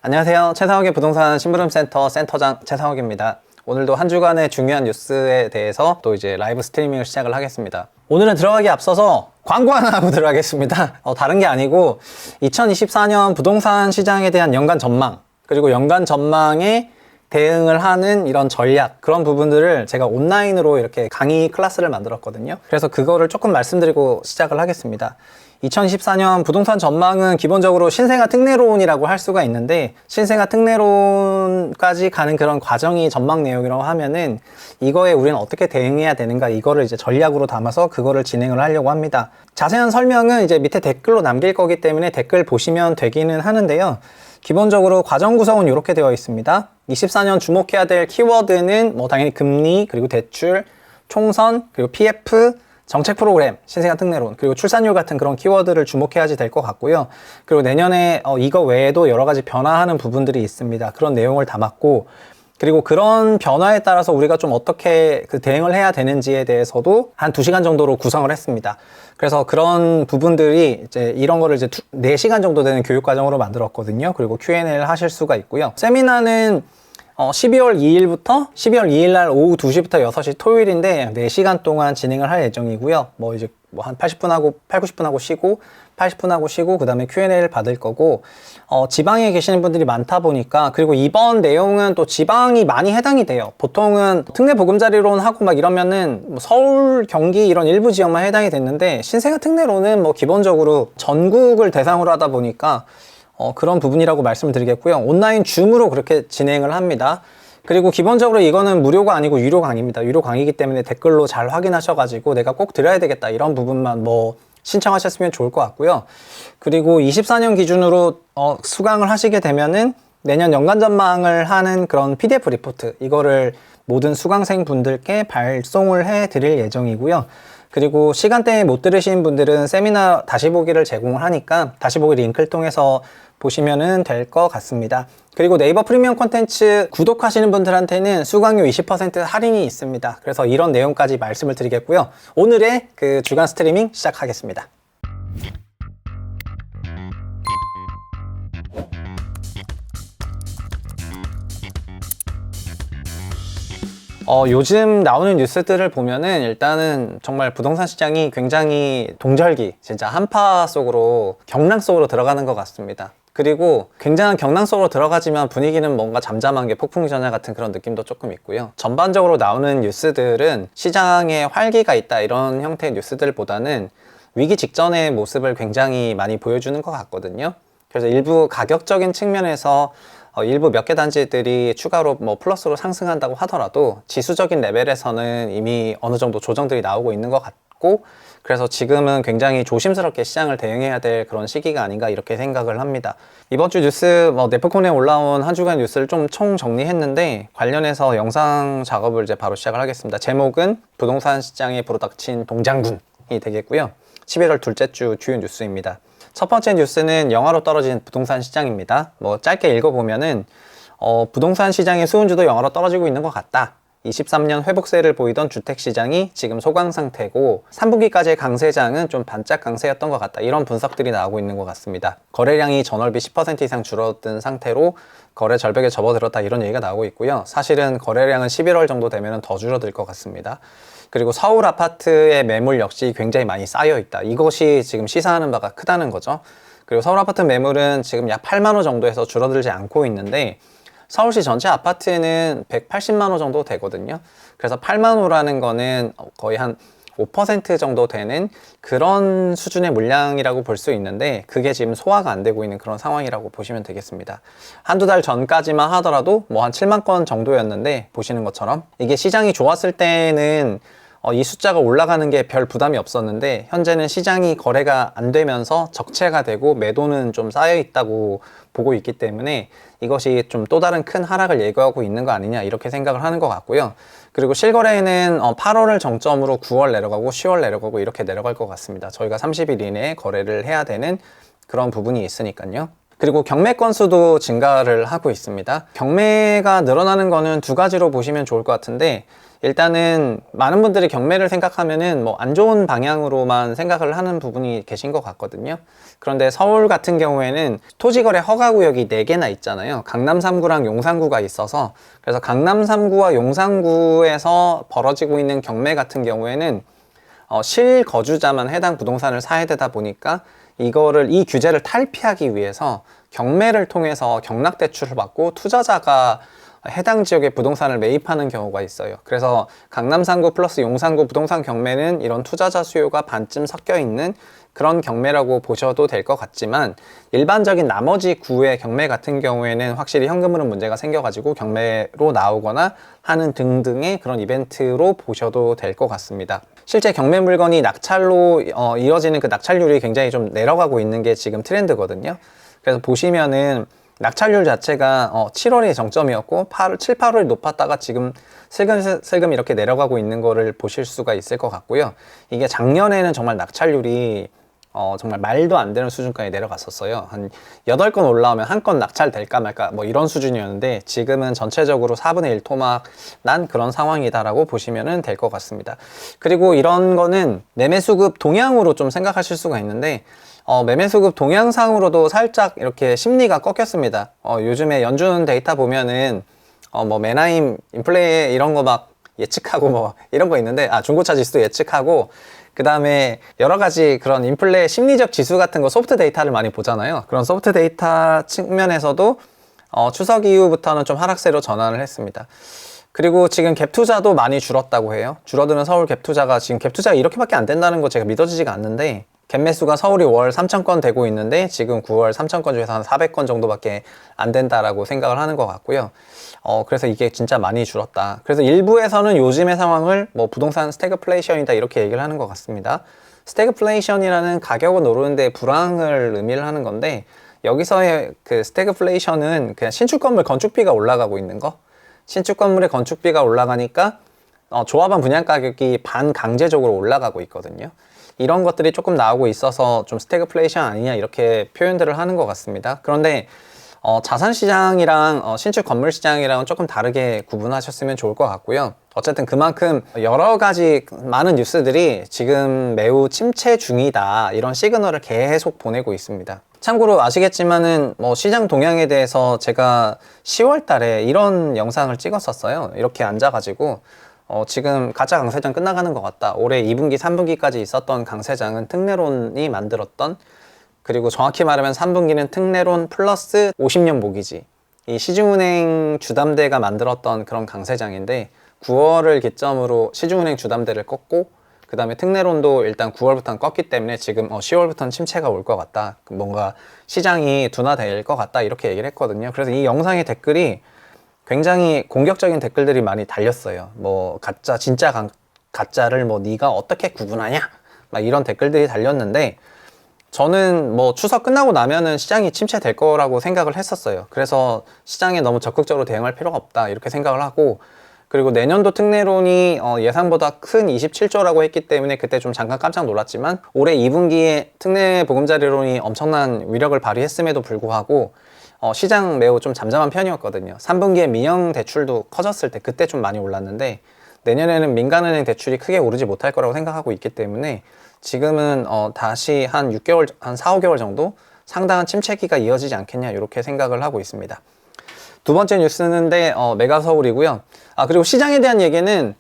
안녕하세요. 최상욱의 부동산 심부름센터 센터장 최상욱입니다. 오늘도 한 주간의 중요한 뉴스에 대해서 또 이제 라이브 스트리밍을 시작을 하겠습니다. 오늘은 들어가기 앞서서 광고 하나 하고 들어가겠습니다. 다른 게 아니고 2024년 부동산 시장에 대한 연간 전망, 그리고 연간 전망에 대응을 하는 이런 전략, 그런 부분들을 제가 온라인으로 이렇게 강의 클래스를 만들었거든요. 그래서 그거를 조금 말씀드리고 시작을 하겠습니다. 2024년 부동산 전망은 기본적으로 신생아 특례론이라고 할 수가 있는데, 신생아 특례론까지 가는 그런 과정이 전망 내용이라고 하면은 이거에 우리는 어떻게 대응해야 되는가, 이거를 이제 전략으로 담아서 그거를 진행을 하려고 합니다. 자세한 설명은 이제 밑에 댓글로 남길 거기 때문에 댓글 보시면 되기는 하는데요. 기본적으로 과정 구성은 이렇게 되어 있습니다. 24년 주목해야 될 키워드는 뭐 당연히 금리, 그리고 대출, 총선, 그리고 PF, 정책 프로그램, 신생아 특례론, 그리고 출산율 같은 그런 키워드를 주목해야지 될 것 같고요. 그리고 내년에 이거 외에도 여러 가지 변화하는 부분들이 있습니다. 그런 내용을 담았고, 그리고 그런 변화에 따라서 우리가 좀 어떻게 대응을 해야 되는지에 대해서도 한 2시간 정도로 구성을 했습니다. 그래서 그런 부분들이 이제 이런 거를 이제 4시간 정도 되는 교육 과정으로 만들었거든요. 그리고 Q&A를 하실 수가 있고요. 세미나는 12월 2일부터 12월 2일 날 오후 2시부터 6시 토요일인데 4시간 동안 진행을 할 예정이고요. 뭐 이제 뭐 한 80분 하고 90분 하고 쉬고 80분 하고 쉬고 그다음에 Q&A를 받을 거고, 지방에 계시는 분들이 많다 보니까, 그리고 이번 내용은 또 지방이 많이 해당이 돼요. 보통은 특례 보금자리론 하고 막 이러면은 뭐 서울, 경기 이런 일부 지역만 해당이 됐는데, 신생아 특례론은 뭐 기본적으로 전국을 대상으로 하다 보니까 그런 부분이라고 말씀을 드리겠고요. 온라인 줌으로 그렇게 진행을 합니다. 그리고 기본적으로 이거는 무료가 아니고 유료 강의입니다. 유료 강의이기 때문에 댓글로 잘 확인하셔가지고 내가 꼭 들어야 되겠다 이런 부분만 뭐 신청하셨으면 좋을 것 같고요. 그리고 24년 기준으로 수강을 하시게 되면은 내년 연간 전망을 하는 그런 PDF 리포트, 이거를 모든 수강생 분들께 발송을 해 드릴 예정이고요. 그리고 시간대에 못 들으신 분들은 세미나 다시 보기를 제공을 하니까 다시 보기 링크를 통해서 보시면 될 것 같습니다. 그리고 네이버 프리미엄 콘텐츠 구독하시는 분들한테는 수강료 20% 할인이 있습니다. 그래서 이런 내용까지 말씀을 드리겠고요. 오늘의 그 주간 스트리밍 시작하겠습니다. 요즘 나오는 뉴스들을 보면은 일단은 정말 부동산 시장이 굉장히 동절기, 진짜 한파 속으로, 경랑 속으로 들어가는 것 같습니다. 그리고 굉장한 경랑 속으로 들어가지만 분위기는 뭔가 잠잠한 게 폭풍 전야 같은 그런 느낌도 조금 있고요. 전반적으로 나오는 뉴스들은 시장에 활기가 있다 이런 형태의 뉴스들보다는 위기 직전의 모습을 굉장히 많이 보여주는 것 같거든요. 그래서 일부 가격적인 측면에서 일부 몇 개 단지들이 추가로 뭐 플러스로 상승한다고 하더라도 지수적인 레벨에서는 이미 어느 정도 조정들이 나오고 있는 것 같고, 그래서 지금은 굉장히 조심스럽게 시장을 대응해야 될 그런 시기가 아닌가 이렇게 생각을 합니다. 이번 주 뉴스, 네프콘에 올라온 한 주간 뉴스를 좀 총 정리했는데, 관련해서 영상 작업을 이제 바로 시작을 하겠습니다. 제목은 부동산 시장에 불어닥친 동장군이 되겠고요. 11월 둘째 주 주요 뉴스입니다. 첫 번째 뉴스는 영하로 떨어진 부동산 시장입니다. 짧게 읽어보면은 부동산 시장의 수은주도 영하로 떨어지고 있는 것 같다. 23년 회복세를 보이던 주택시장이 지금 소강 상태고 3분기까지의 강세장은 좀 반짝 강세였던 것 같다. 이런 분석들이 나오고 있는 것 같습니다. 거래량이 전월비 10% 이상 줄어든 상태로 거래 절벽에 접어들었다 이런 얘기가 나오고 있고요. 사실은 거래량은 11월 정도 되면 더 줄어들 것 같습니다. 그리고 서울 아파트의 매물 역시 굉장히 많이 쌓여 있다. 이것이 지금 시사하는 바가 크다는 거죠. 그리고 서울 아파트 매물은 지금 약 8만 호 정도에서 줄어들지 않고 있는데, 서울시 전체 아파트는 180만 호 정도 되거든요. 그래서 8만 호라는 거는 거의 한 5% 정도 되는 그런 수준의 물량이라고 볼 수 있는데, 그게 지금 소화가 안 되고 있는 그런 상황이라고 보시면 되겠습니다. 한두 달 전까지만 하더라도 뭐 한 7만 건 정도였는데, 보시는 것처럼 이게 시장이 좋았을 때는 이 숫자가 올라가는 게 별 부담이 없었는데, 현재는 시장이 거래가 안 되면서 적체가 되고 매도는 좀 쌓여 있다고 보고 있기 때문에 이것이 좀 또 다른 큰 하락을 예고하고 있는 거 아니냐 이렇게 생각을 하는 것 같고요. 그리고 실거래는 8월을 정점으로 9월 내려가고 10월 내려가고 이렇게 내려갈 것 같습니다. 저희가 30일 이내에 거래를 해야 되는 그런 부분이 있으니까요. 그리고 경매 건수도 증가를 하고 있습니다. 경매가 늘어나는 거는 두 가지로 보시면 좋을 것 같은데, 일단은 많은 분들이 경매를 생각하면은 뭐 안 좋은 방향으로만 생각을 하는 부분이 계신 것 같거든요. 그런데 서울 같은 경우에는 토지거래 허가구역이 4개나 있잖아요. 강남 3구랑 용산 3구가 있어서, 그래서 강남 3구와 용산 3구에서 벌어지고 있는 경매 같은 경우에는 실거주자만 해당 부동산을 사야 되다 보니까 이 규제를 탈피하기 위해서 경매를 통해서 경락대출을 받고 투자자가 해당 지역의 부동산을 매입하는 경우가 있어요. 그래서 강남 3구 플러스 용산 3구 부동산 경매는 이런 투자자 수요가 반쯤 섞여 있는 그런 경매라고 보셔도 될 것 같지만, 일반적인 나머지 구의 경매 같은 경우에는 확실히 현금 흐름 문제가 생겨가지고 경매로 나오거나 하는 등등의 그런 이벤트로 보셔도 될 것 같습니다. 실제 경매 물건이 낙찰로 이어지는 그 낙찰률이 굉장히 좀 내려가고 있는 게 지금 트렌드거든요. 그래서 보시면은 낙찰률 자체가 7월이 정점이었고 7, 8월이 높았다가 지금 슬금슬금 이렇게 내려가고 있는 거를 보실 수가 있을 것 같고요. 이게 작년에는 정말 낙찰률이 정말 말도 안 되는 수준까지 내려갔었어요. 한 8건 올라오면 한 건 낙찰될까 말까 뭐 이런 수준이었는데, 지금은 전체적으로 4분의 1 토막 난 그런 상황이다라고 보시면 될 것 같습니다. 그리고 이런 거는 매매수급 동향으로 좀 생각하실 수가 있는데, 매매수급 동향상으로도 살짝 이렇게 심리가 꺾였습니다. 요즘에 연준 데이터 보면은 뭐 메나임 인플레 이런 거 막 예측하고 뭐 이런 거 있는데, 중고차 지수도 예측하고, 그 다음에 여러 가지 그런 인플레 심리적 지수 같은 거 소프트 데이터를 많이 보잖아요. 그런 소프트 데이터 측면에서도 추석 이후부터는 좀 하락세로 전환을 했습니다. 그리고 지금 갭 투자도 많이 줄었다고 해요. 줄어드는 서울 갭 투자가 지금 갭 투자가 이렇게밖에 안 된다는 거 제가 믿어지지가 않는데, 갭 매수가 서울이 월 3,000건 되고 있는데 지금 9월 3,000건 중에서 한 400건 정도밖에 안 된다라고 생각을 하는 것 같고요. 그래서 이게 진짜 많이 줄었다. 그래서 일부에서는 요즘의 상황을 뭐 부동산 스태그플레이션이다 이렇게 얘기를 하는 것 같습니다. 스태그플레이션이라는 가격은 오르는데 불황을 의미를 하는 건데, 여기서의 그 스태그플레이션은 그냥 신축 건물 건축비가 올라가고 있는 거. 신축 건물의 건축비가 올라가니까 조합원 분양 가격이 반강제적으로 올라가고 있거든요. 이런 것들이 조금 나오고 있어서 좀 스태그플레이션 아니냐 이렇게 표현들을 하는 것 같습니다. 그런데 자산시장이랑 신축 건물시장이랑은 조금 다르게 구분하셨으면 좋을 것 같고요. 어쨌든 그만큼 여러 가지 많은 뉴스들이 지금 매우 침체 중이다 이런 시그널을 계속 보내고 있습니다. 참고로 아시겠지만은 뭐 시장 동향에 대해서 제가 10월 달에 이런 영상을 찍었었어요. 이렇게 앉아가지고 지금 가짜 강세장 끝나가는 것 같다. 올해 2분기, 3분기까지 있었던 강세장은 특례론이 만들었던, 그리고 정확히 말하면 3분기는 특례론 플러스 50년 모기지, 이 시중은행 주담대가 만들었던 그런 강세장인데, 9월을 기점으로 시중은행 주담대를 꺾고 그 다음에 특례론도 일단 9월부터는 꺾기 때문에 지금 10월부터는 침체가 올 것 같다, 뭔가 시장이 둔화될 것 같다 이렇게 얘기를 했거든요. 그래서 이 영상의 댓글이 굉장히 공격적인 댓글들이 많이 달렸어요. 뭐 가짜, 진짜 가짜를 뭐 네가 어떻게 구분하냐 막 이런 댓글들이 달렸는데, 저는 뭐 추석 끝나고 나면은 시장이 침체될 거라고 생각을 했었어요. 그래서 시장에 너무 적극적으로 대응할 필요가 없다 이렇게 생각을 하고, 그리고 내년도 특례론이 예상보다 큰 27조라고 했기 때문에 그때 좀 잠깐 깜짝 놀랐지만, 올해 2분기에 특례 보금자리론이 엄청난 위력을 발휘했음에도 불구하고 시장 매우 좀 잠잠한 편이었거든요. 3분기에 민영 대출도 커졌을 때 그때 좀 많이 올랐는데, 내년에는 민간은행 대출이 크게 오르지 못할 거라고 생각하고 있기 때문에 지금은 다시 한 6개월, 한 4, 5개월 정도 상당한 침체기가 이어지지 않겠냐 이렇게 생각을 하고 있습니다. 두 번째 뉴스는데 메가서울이고요. 그리고 시장에 대한 얘기는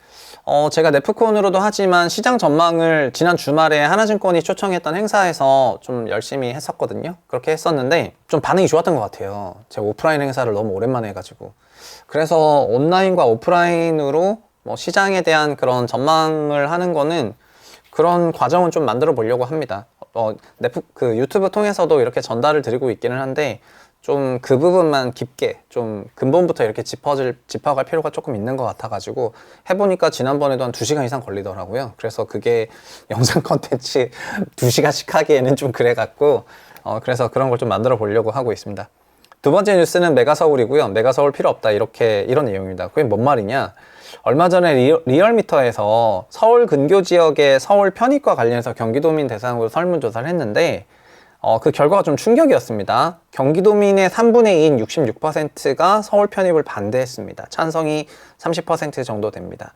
제가 네프콘으로도 하지만 시장 전망을 지난 주말에 하나증권이 초청했던 행사에서 좀 열심히 했었거든요. 그렇게 했었는데 좀 반응이 좋았던 것 같아요. 제가 오프라인 행사를 너무 오랜만에 해가지고. 그래서 온라인과 오프라인으로 뭐 시장에 대한 그런 전망을 하는 거는, 그런 과정은 좀 만들어 보려고 합니다. 그 유튜브 통해서도 이렇게 전달을 드리고 있기는 한데, 좀 그 부분만 깊게 좀 근본부터 이렇게 짚어갈 필요가 조금 있는 것 같아가지고 해보니까 지난번에도 한 2시간 이상 걸리더라고요. 그래서 그게 영상 컨텐츠 2시간씩 하기에는 좀 그래갖고 그래서 그런 걸 좀 만들어 보려고 하고 있습니다. 두 번째 뉴스는 메가서울이고요. 메가서울 필요 없다 이런 내용입니다. 그게 뭔 말이냐? 얼마 전에 리얼미터에서 서울 근교 지역의 서울 편입과 관련해서 경기도민 대상으로 설문조사를 했는데, 그 결과가 좀 충격이었습니다. 경기도민의 3분의 2인 66%가 서울 편입을 반대했습니다. 찬성이 30% 정도 됩니다.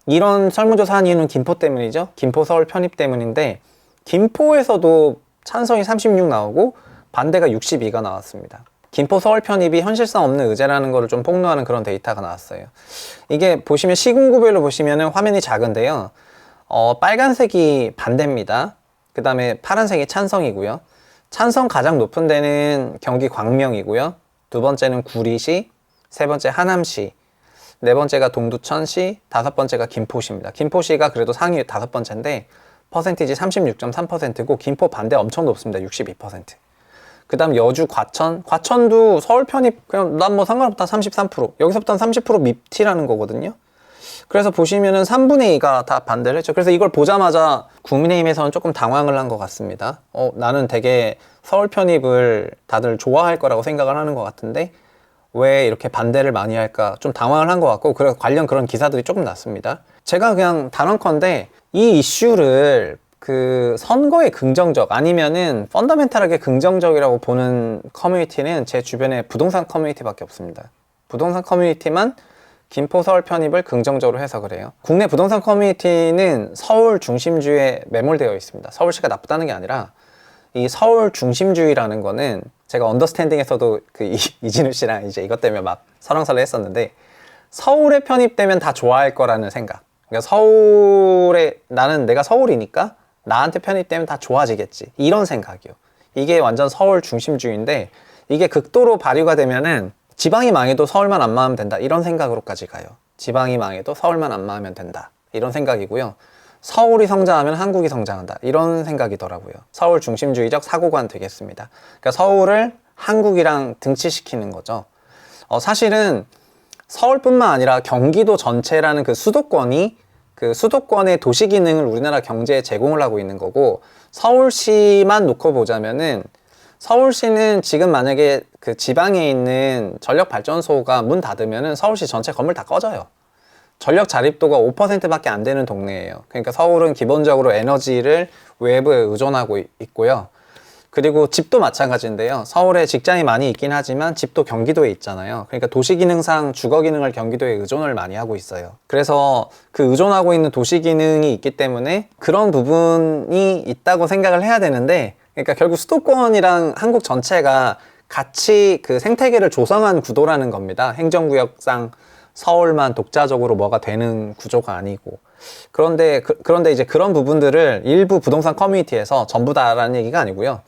이런 설문조사 한 이유는 김포 때문이죠. 김포 서울 편입 때문인데 김포에서도 찬성이 36 나오고 반대가 62가 나왔습니다. 김포 서울 편입이 현실성 없는 의제라는 것을 좀 폭로하는 그런 데이터가 나왔어요. 이게 보시면 시군구별로 보시면 화면이 작은데요. 빨간색이 반대입니다. 그 다음에 파란색이 찬성이고요. 찬성 가장 높은 데는 경기 광명이고요. 두 번째는 구리시, 세 번째 하남시, 네 번째가 동두천시, 다섯 번째가 김포시입니다. 김포시가 그래도 상위 다섯 번째인데 퍼센티지 36.3%고 김포 반대 엄청 높습니다. 62%. 그 다음 여주 과천도 서울 편입 그냥 난 뭐 상관없다 33%. 여기서부터는 30% 밉티라는 거거든요. 그래서 보시면은 3분의 2가 다 반대를 했죠. 그래서 이걸 보자마자 국민의힘에서는 조금 당황을 한 것 같습니다. 나는 되게 서울 편입을 다들 좋아할 거라고 생각을 하는 것 같은데 왜 이렇게 반대를 많이 할까 좀 당황을 한 것 같고 그래서 관련 그런 기사들이 조금 났습니다. 제가 그냥 단언컨대 이 이슈를 그 선거에 긍정적 아니면은 펀더멘탈하게 긍정적이라고 보는 커뮤니티는 제 주변에 부동산 커뮤니티밖에 없습니다. 부동산 커뮤니티만 김포 서울 편입을 긍정적으로 해석을 해요. 국내 부동산 커뮤니티는 서울 중심주의에 매몰되어 있습니다. 서울시가 나쁘다는 게 아니라 이 서울 중심주의라는 거는 제가 언더스탠딩에서도 그 이진우 씨랑 이제 이것 때문에 막 설왕설래 했었는데 서울에 편입되면 다 좋아할 거라는 생각. 그러니까 서울에 나는 내가 서울이니까 나한테 편입되면 다 좋아지겠지 이런 생각이요. 이게 완전 서울 중심주의인데 이게 극도로 발휘가 되면은 지방이 망해도 서울만 안 망하면 된다 이런 생각으로까지 가요. 지방이 망해도 서울만 안 망하면 된다 이런 생각이고요. 서울이 성장하면 한국이 성장한다 이런 생각이더라고요. 서울 중심주의적 사고관 되겠습니다. 그러니까 서울을 한국이랑 등치시키는 거죠. 사실은 서울뿐만 아니라 경기도 전체라는 그 수도권의 도시 기능을 우리나라 경제에 제공을 하고 있는 거고 서울시만 놓고 보자면은 서울시는 지금 만약에 그 지방에 있는 전력발전소가 문 닫으면은 서울시 전체 건물 다 꺼져요. 전력 자립도가 5%밖에 안 되는 동네예요. 그러니까 서울은 기본적으로 에너지를 외부에 의존하고 있고요. 그리고 집도 마찬가지인데요. 서울에 직장이 많이 있긴 하지만 집도 경기도에 있잖아요. 그러니까 도시기능상 주거기능을 경기도에 의존을 많이 하고 있어요. 그래서 그 의존하고 있는 도시기능이 있기 때문에 그런 부분이 있다고 생각을 해야 되는데 그러니까 결국 수도권이랑 한국 전체가 같이 그 생태계를 조성한 구도라는 겁니다. 행정구역상 서울만 독자적으로 뭐가 되는 구조가 아니고 그런데 이제 그런 부분들을 일부 부동산 커뮤니티에서 전부 다라는 얘기가 아니고요.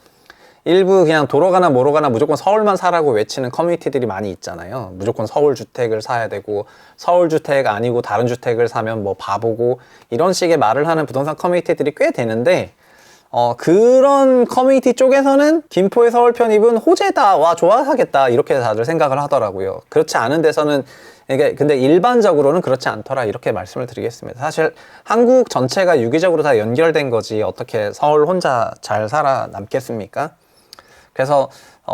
일부 그냥 도로 가나 뭐로 가나 무조건 서울만 사라고 외치는 커뮤니티들이 많이 있잖아요. 무조건 서울 주택을 사야 되고 서울 주택 아니고 다른 주택을 사면 뭐 바보고 이런 식의 말을 하는 부동산 커뮤니티들이 꽤 되는데 그런 커뮤니티 쪽에서는 김포의 서울 편입은 호재다, 와 좋아하겠다 이렇게 다들 생각을 하더라고요. 그렇지 않은 데서는 이게 근데 일반적으로는 그렇지 않더라 이렇게 말씀을 드리겠습니다. 사실 한국 전체가 유기적으로 다 연결된 거지 어떻게 서울 혼자 잘 살아남겠습니까? 그래서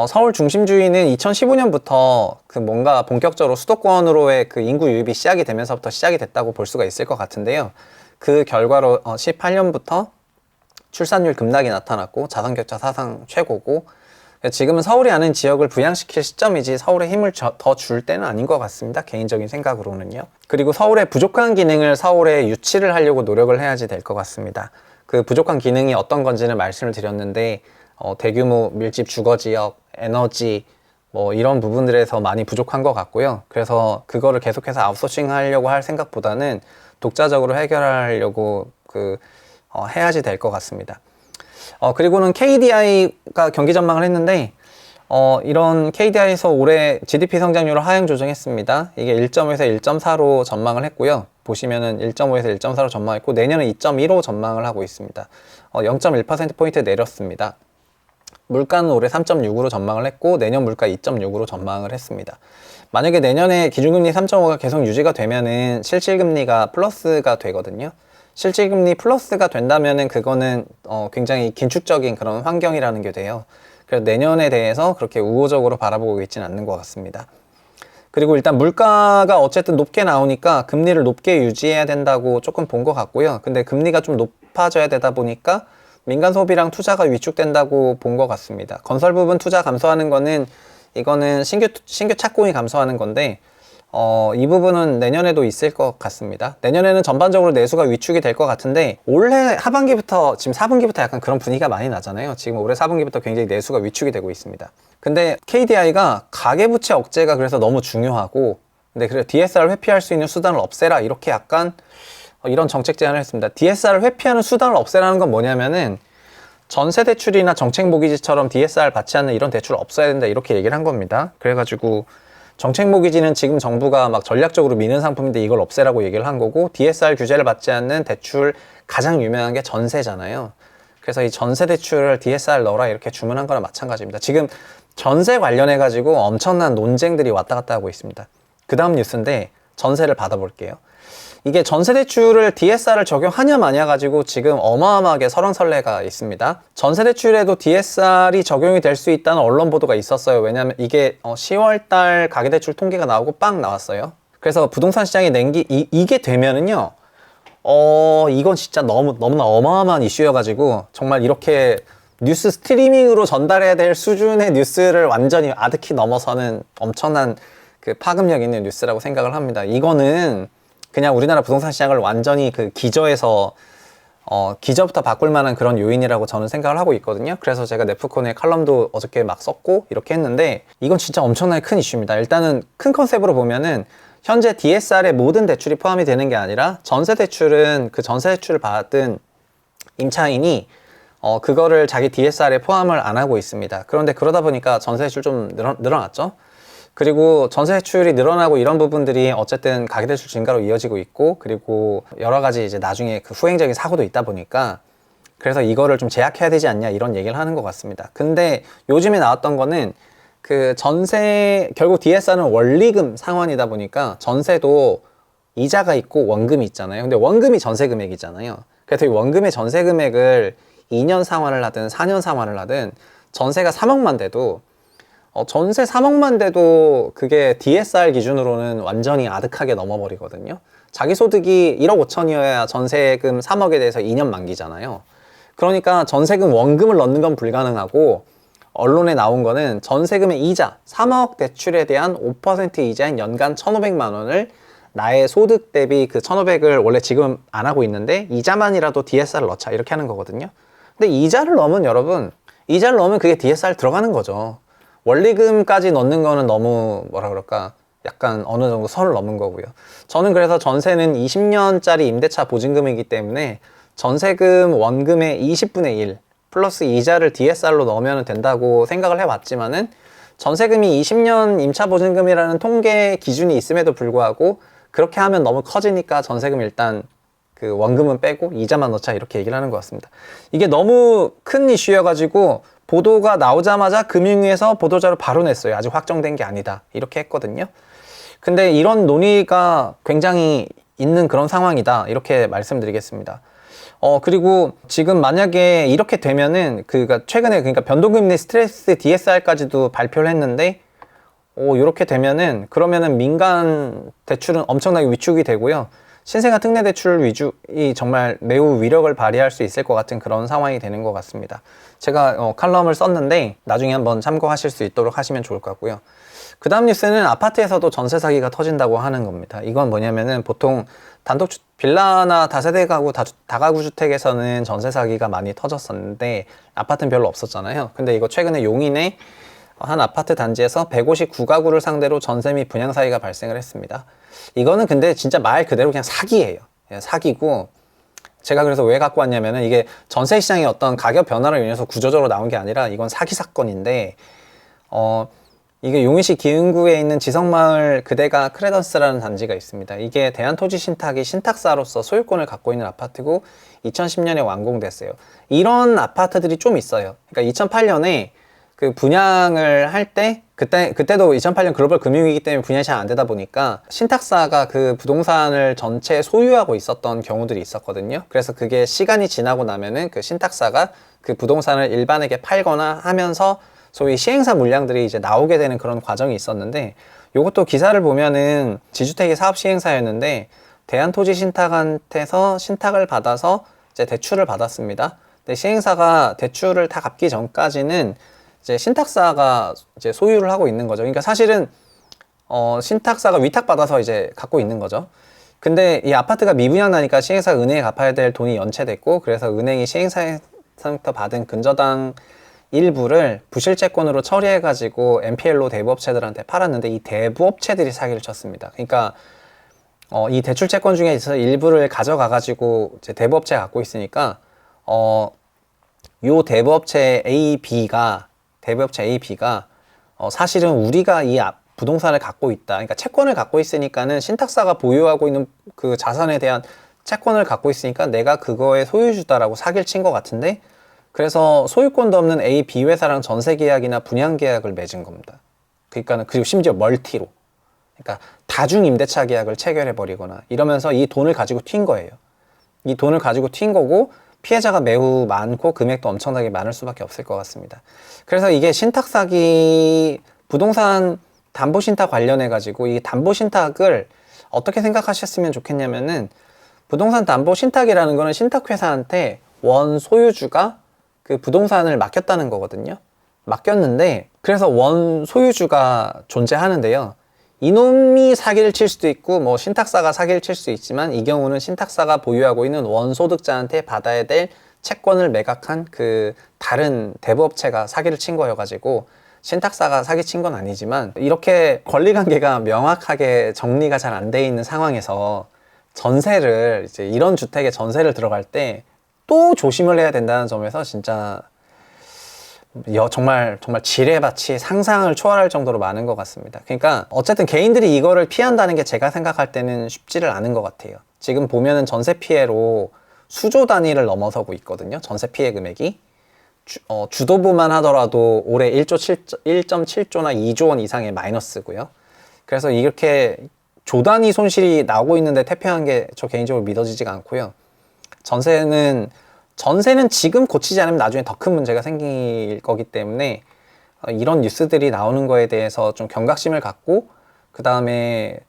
서울 중심주의는 2015년부터 그 뭔가 본격적으로 수도권으로의 그 인구 유입이 시작이 되면서부터 시작이 됐다고 볼 수가 있을 것 같은데요. 그 결과로 18년부터 출산율 급락이 나타났고 자산격차 사상 최고고 지금은 서울이 아닌 지역을 부양시킬 시점이지 서울에 힘을 더 줄 때는 아닌 것 같습니다. 개인적인 생각으로는요. 그리고 서울의 부족한 기능을 서울에 유치를 하려고 노력을 해야지 될 것 같습니다. 그 부족한 기능이 어떤 건지는 말씀을 드렸는데 대규모 밀집 주거지역, 에너지 뭐 이런 부분들에서 많이 부족한 것 같고요. 그래서 그거를 계속해서 아웃소싱 하려고 할 생각보다는 독자적으로 해결하려고 해야지 될 것 같습니다. 그리고는 KDI가 경기 전망을 했는데 이런 KDI에서 올해 GDP 성장률을 하향 조정했습니다. 이게 1.5에서 1.4로 전망을 했고요. 보시면은 1.5에서 1.4로 전망했고 내년은 2.15 전망을 하고 있습니다. 0.1%포인트 내렸습니다. 물가는 올해 3.6으로 전망을 했고 내년 물가 2.6으로 전망을 했습니다. 만약에 내년에 기준금리 3.5가 계속 유지가 되면은 실질금리가 플러스가 되거든요. 실질금리 플러스가 된다면은 그거는 굉장히 긴축적인 그런 환경이라는 게 돼요. 그래서 내년에 대해서 그렇게 우호적으로 바라보고 있지는 않는 것 같습니다. 그리고 일단 물가가 어쨌든 높게 나오니까 금리를 높게 유지해야 된다고 조금 본 것 같고요. 근데 금리가 좀 높아져야 되다 보니까 민간 소비랑 투자가 위축된다고 본 것 같습니다. 건설 부분 투자 감소하는 거는 이거는 신규 착공이 감소하는 건데 이 부분은 내년에도 있을 것 같습니다. 내년에는 전반적으로 내수가 위축이 될 것 같은데 올해 하반기부터 지금 4분기부터 약간 그런 분위기가 많이 나잖아요. 지금 올해 4분기부터 굉장히 내수가 위축이 되고 있습니다. 근데 KDI가 가계부채 억제가 그래서 너무 중요하고, 근데 그래 DSR 회피할 수 있는 수단을 없애라 이렇게 약간 이런 정책 제안을 했습니다. DSR 회피하는 수단을 없애라는 건 뭐냐면은 전세 대출이나 정책 모기지처럼 DSR 받지 않는 이런 대출 없어야 된다 이렇게 얘기를 한 겁니다. 그래가지고 정책 모기지는 지금 정부가 막 전략적으로 미는 상품인데 이걸 없애라고 얘기를 한 거고, DSR 규제를 받지 않는 대출 가장 유명한 게 전세잖아요. 그래서 이 전세 대출을 DSR 넣어라 이렇게 주문한 거랑 마찬가지입니다. 지금 전세 관련해 가지고 엄청난 논쟁들이 왔다 갔다 하고 있습니다. 그 다음 뉴스인데 전세를 받아볼게요. 이게 전세 대출을 DSR을 적용하냐 마냐 가지고 지금 어마어마하게 설왕설래가 있습니다. 전세 대출에도 DSR이 적용이 될 수 있다는 언론 보도가 있었어요. 왜냐하면 이게 10월달 가계대출 통계가 나오고 빵 나왔어요. 그래서 부동산 시장이 이게 되면은요, 이건 진짜 너무나 어마어마한 이슈여가지고 정말 이렇게 뉴스 스트리밍으로 전달해야 될 수준의 뉴스를 완전히 아득히 넘어서는 엄청난 그 파급력 있는 뉴스라고 생각을 합니다. 이거는 그냥 우리나라 부동산 시장을 완전히 그 기저에서 기저부터 바꿀 만한 그런 요인이라고 저는 생각을 하고 있거든요. 그래서 제가 네프콘에 칼럼도 어저께 막 썼고 이렇게 했는데, 이건 진짜 엄청나게 큰 이슈입니다. 일단은 큰 컨셉으로 보면은 현재 DSR에 모든 대출이 포함이 되는 게 아니라 전세 대출은 그 전세 대출을 받은 임차인이 그거를 자기 DSR에 포함을 안 하고 있습니다. 그런데 그러다 보니까 전세 대출 좀 늘어났죠. 그리고 전세 대출이 늘어나고 이런 부분들이 어쨌든 가계대출 증가로 이어지고 있고, 그리고 여러 가지 이제 나중에 그 후행적인 사고도 있다 보니까 그래서 이거를 좀 제약해야 되지 않냐 이런 얘기를 하는 것 같습니다. 근데 요즘에 나왔던 거는 그 전세, 결국 DSR은 원리금 상환이다 보니까 전세도 이자가 있고 원금이 있잖아요. 근데 원금이 전세 금액이잖아요. 그래서 이 원금의 전세 금액을 2년 상환을 하든 4년 상환을 하든 전세가 3억만 돼도 전세 3억만 돼도 그게 DSR 기준으로는 완전히 아득하게 넘어버리거든요. 자기 소득이 1억 5천이어야 전세금 3억에 대해서 2년 만기잖아요. 그러니까 전세금 원금을 넣는 건 불가능하고, 언론에 나온 거는 전세금의 이자, 3억 대출에 대한 5% 이자인 연간 1,500만 원을 나의 소득 대비 그 1,500을 원래 지금 안 하고 있는데 이자만이라도 DSR을 넣자 이렇게 하는 거거든요. 근데 이자를 넣으면 여러분, 이자를 넣으면 그게 DSR 들어가는 거죠. 원리금까지 넣는 거는 너무 뭐라 그럴까, 약간 어느 정도 선을 넘은 거고요. 저는 그래서 전세는 20년짜리 임대차 보증금이기 때문에 전세금 원금의 20분의 1 플러스 이자를 DSR로 넣으면 된다고 생각을 해왔지만은, 전세금이 20년 임차 보증금이라는 통계 기준이 있음에도 불구하고 그렇게 하면 너무 커지니까 전세금 일단 그 원금은 빼고 이자만 넣자 이렇게 얘기를 하는 것 같습니다. 이게 너무 큰 이슈여가지고 보도가 나오자마자 금융위에서 보도자료 바로 냈어요. 아직 확정된 게 아니다 이렇게 했거든요. 근데 이런 논의가 굉장히 있는 그런 상황이다 이렇게 말씀드리겠습니다. 그리고 지금 만약에 이렇게 되면은 최근에 그러니까 변동금리 스트레스 DSR까지도 발표를 했는데, 이렇게 되면은 그러면은 민간 대출은 엄청나게 위축이 되고요. 신생아 특례 대출 위주이 정말 매우 위력을 발휘할 수 있을 것 같은 그런 상황이 되는 것 같습니다. 제가 칼럼을 썼는데 나중에 한번 참고하실 수 있도록 하시면 좋을 것 같고요. 그 다음 뉴스는 아파트에서도 전세 사기가 터진다고 하는 겁니다. 이건 뭐냐면은 보통 빌라나 다세대 가구, 다가구 주택에서는 전세 사기가 많이 터졌었는데 아파트는 별로 없었잖아요. 근데 이거 최근에 용인의 한 아파트 단지에서 159가구를 상대로 전세 및 분양 사기가 발생을 했습니다. 이거는 근데 진짜 말 그대로 그냥 사기예요. 사기고, 제가 그래서 왜 갖고 왔냐면은 이게 전세 시장의 어떤 가격 변화로 인해서 구조적으로 나온 게 아니라 이건 사기 사건인데, 이게 용인시 기흥구에 있는 지성마을 그대가 크레던스라는 단지가 있습니다. 이게 대한토지신탁이 신탁사로서 소유권을 갖고 있는 아파트고 2010년에 완공됐어요. 이런 아파트들이 좀 있어요. 그러니까 2008년에 그 분양을 할 때 그때도 2008년 글로벌 금융위기 때문에 분양이 잘 안 되다 보니까 신탁사가 그 부동산을 전체 소유하고 있었던 경우들이 있었거든요. 그래서 그게 시간이 지나고 나면은 그 신탁사가 그 부동산을 일반에게 팔거나 하면서 소위 시행사 물량들이 이제 나오게 되는 그런 과정이 있었는데, 이것도 기사를 보면은 지주택이 사업 시행사였는데 대한토지신탁한테서 신탁을 받아서 이제 대출을 받았습니다. 근데 시행사가 대출을 다 갚기 전까지는 이제 신탁사가 이제 소유를 하고 있는 거죠. 그러니까 사실은 신탁사가 위탁받아서 이제 갖고 있는 거죠. 근데 이 아파트가 미분양 나니까 시행사가 은행에 갚아야 될 돈이 연체됐고, 그래서 은행이 시행사에서부터 받은 근저당 일부를 부실채권으로 처리해가지고 NPL로 대부업체들한테 팔았는데, 이 대부업체들이 사기를 쳤습니다. 그러니까 이 대출채권 중에 있어서 일부를 가져가가지고 이제 대부업체가 갖고 있으니까 요 대부업체 대부업체 A, B가 사실은 우리가 이 부동산을 갖고 있다. 그러니까 채권을 갖고 있으니까는 신탁사가 보유하고 있는 그 자산에 대한 채권을 갖고 있으니까 내가 그거의 소유주다라고 사기를 친 것 같은데, 그래서 소유권도 없는 A, B 회사랑 전세 계약이나 분양 계약을 맺은 겁니다. 그러니까는 그리고 심지어 멀티로. 그러니까 다중 임대차 계약을 체결해 버리거나 이러면서 이 돈을 가지고 튄 거예요. 이 돈을 가지고 튄 거고, 피해자가 매우 많고 금액도 엄청나게 많을 수밖에 없을 것 같습니다. 그래서 이게 신탁사기, 부동산 담보신탁 관련해가지고 이 담보신탁을 어떻게 생각하셨으면 좋겠냐면은, 부동산 담보신탁이라는 거는 신탁회사한테 원 소유주가 그 부동산을 맡겼다는 거거든요. 맡겼는데, 그래서 원 소유주가 존재하는데요. 이놈이 사기를 칠 수도 있고, 뭐 신탁사가 사기를 칠 수도 있지만, 이 경우는 신탁사가 보유하고 있는 원소득자한테 받아야 될 채권을 매각한 그 다른 대부업체가 사기를 친 거여가지고, 신탁사가 사기친 건 아니지만, 이렇게 권리관계가 명확하게 정리가 잘 안 돼 있는 상황에서 전세를, 이제 이런 주택에 전세를 들어갈 때 또 조심을 해야 된다는 점에서 진짜 정말 지뢰밭이 상상을 초월할 정도로 많은 것 같습니다. 그러니까 어쨌든 개인들이 이거를 피한다는 게 제가 생각할 때는 쉽지를 않은 것 같아요. 지금 보면은 전세 피해로 수조 단위를 넘어서고 있거든요. 전세 피해 금액이. 주도부만 하더라도 올해 1.7조나 2조 원 이상의 마이너스고요. 그래서 이렇게 조 단위 손실이 나오고 있는데 퇴폐한 게 저 개인적으로 믿어지지가 않고요. 전세는 지금 고치지 않으면 나중에 더 큰 문제가 생길 거기 때문에 이런 뉴스들이 나오는 거에 대해서 좀 경각심을 갖고, 그 다음에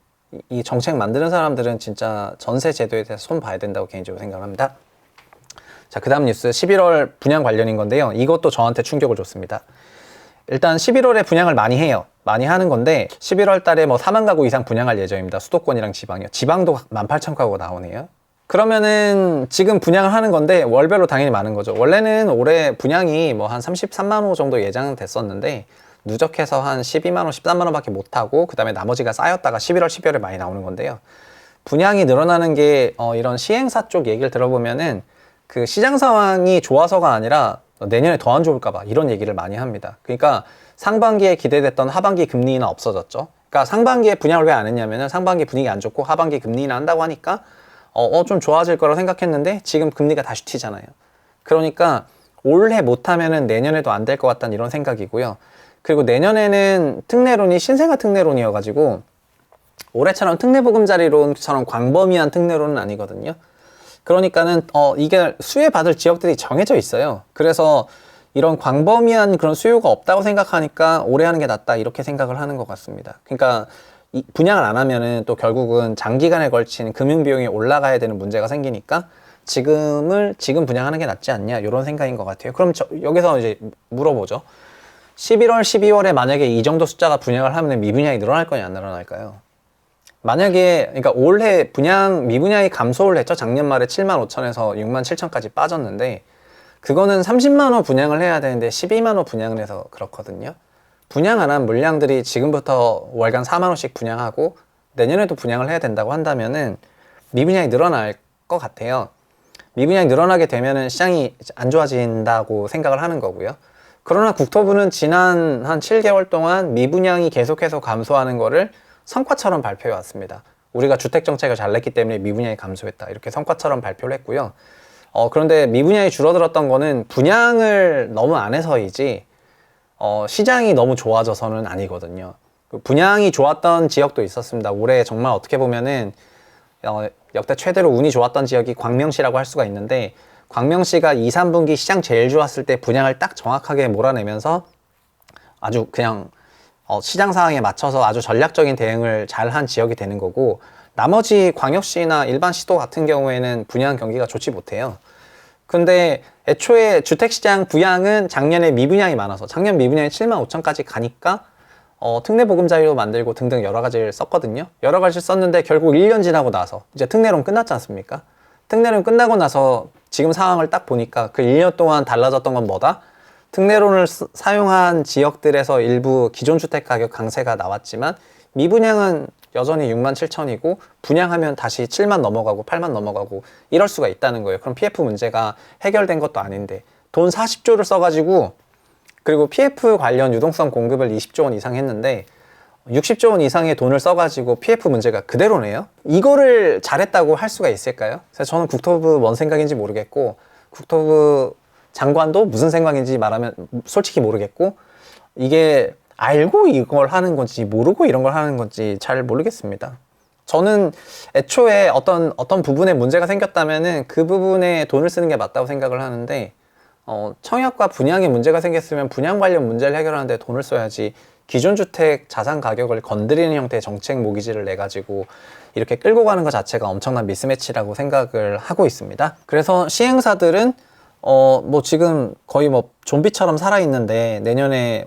이 정책 만드는 사람들은 진짜 전세 제도에 대해서 손 봐야 된다고 개인적으로 생각을 합니다. 자, 그 다음 뉴스 11월 분양 관련인 건데요. 이것도 저한테 충격을 줬습니다. 일단 11월에 분양을 많이 해요. 많이 하는 건데 11월 달에 뭐 4만 가구 이상 분양할 예정입니다. 수도권이랑 지방이요. 지방도 18,000가구 나오네요. 그러면은 지금 분양을 하는 건데 월별로 당연히 많은 거죠. 원래는 올해 분양이 뭐 한 33만 호 정도 예상됐었는데 누적해서 한 12만 호, 13만 호밖에 못 하고, 그 다음에 나머지가 쌓였다가 11월, 12월에 많이 나오는 건데요. 분양이 늘어나는 게 이런 시행사 쪽 얘기를 들어보면은 그 시장 상황이 좋아서가 아니라 내년에 더 안 좋을까 봐 이런 얘기를 많이 합니다. 그러니까 상반기에 기대됐던 하반기 금리 인하 없어졌죠. 그러니까 상반기에 분양을 왜 안 했냐면은 상반기 분위기 안 좋고 하반기 금리 인하 한다고 하니까 좀 좋아질 거라고 생각했는데 지금 금리가 다시 튀잖아요. 그러니까 올해 못하면은 내년에도 안 될 것 같다는 이런 생각이고요. 그리고 내년에는 특례론이 신생아 특례론이어가지고 올해처럼 특례보금자리론처럼 광범위한 특례론은 아니거든요. 그러니까는 이게 수혜받을 지역들이 정해져 있어요. 그래서 이런 광범위한 그런 수요가 없다고 생각하니까 올해 하는 게 낫다 이렇게 생각을 하는 것 같습니다. 그러니까 분양을 안 하면은 또 결국은 장기간에 걸친 금융비용이 올라가야 되는 문제가 생기니까 지금 분양하는 게 낫지 않냐 이런 생각인 것 같아요. 그럼 여기서 이제 물어보죠. 11월, 12월에 만약에 이 정도 숫자가 분양을 하면 미분양이 늘어날 거냐 안 늘어날까요? 만약에 그러니까 올해 미분양이 감소를 했죠. 작년 말에 7만 5천에서 6만 7천까지 빠졌는데 그거는 30만 호 분양을 해야 되는데 12만 호 분양을 해서 그렇거든요. 분양 안 한 물량들이 지금부터 월간 4만 호씩 분양하고 내년에도 분양을 해야 된다고 한다면은 미분양이 늘어날 것 같아요. 미분양이 늘어나게 되면은 시장이 안 좋아진다고 생각을 하는 거고요. 그러나 국토부는 지난 한 7개월 동안 미분양이 계속해서 감소하는 거를 성과처럼 발표해 왔습니다. 우리가 주택정책을 잘 냈기 때문에 미분양이 감소했다 이렇게 성과처럼 발표를 했고요. 그런데 미분양이 줄어들었던 거는 분양을 너무 안 해서이지 시장이 너무 좋아져서는 아니거든요. 분양이 좋았던 지역도 있었습니다. 올해 정말 어떻게 보면은 역대 최대로 운이 좋았던 지역이 광명시라고 할 수가 있는데, 광명시가 2, 3분기 시장 제일 좋았을 때 분양을 딱 정확하게 몰아내면서 아주 그냥 시장 상황에 맞춰서 아주 전략적인 대응을 잘한 지역이 되는 거고, 나머지 광역시나 일반 시도 같은 경우에는 분양 경기가 좋지 못해요. 근데 애초에 주택시장 부양은 작년에 미분양이 많아서 작년 미분양이 7만 5천까지 가니까 특례 보금자리도 만들고 등등 여러 가지를 썼거든요. 여러 가지를 썼는데 결국 1년 지나고 나서 이제 특례론 끝났지 않습니까? 특례론 끝나고 나서 지금 상황을 딱 보니까 그 1년 동안 달라졌던 건 뭐다? 특례론을 사용한 지역들에서 일부 기존 주택 가격 강세가 나왔지만 미분양은 여전히 6만 7천이고 분양하면 다시 7만 넘어가고 8만 넘어가고 이럴 수가 있다는 거예요. 그럼 PF 문제가 해결된 것도 아닌데 돈 40조를 써가지고 그리고 PF 관련 유동성 공급을 20조 원 이상 했는데 60조 원 이상의 돈을 써가지고 PF 문제가 그대로네요. 이거를 잘했다고 할 수가 있을까요? 그래서 저는 국토부 뭔 생각인지 모르겠고 국토부 장관도 무슨 생각인지 말하면 솔직히 모르겠고 이게 알고 이걸 하는 건지 모르고 이런 걸 하는 건지 잘 모르겠습니다. 저는 애초에 어떤 부분에 문제가 생겼다면은 그 부분에 돈을 쓰는 게 맞다고 생각을 하는데 청약과 분양에 문제가 생겼으면 분양 관련 문제를 해결하는데 돈을 써야지 기존 주택 자산 가격을 건드리는 형태의 정책 모기지를 내 가지고 이렇게 끌고 가는 것 자체가 엄청난 미스매치라고 생각을 하고 있습니다. 그래서 시행사들은 뭐 지금 거의 뭐 좀비처럼 살아있는데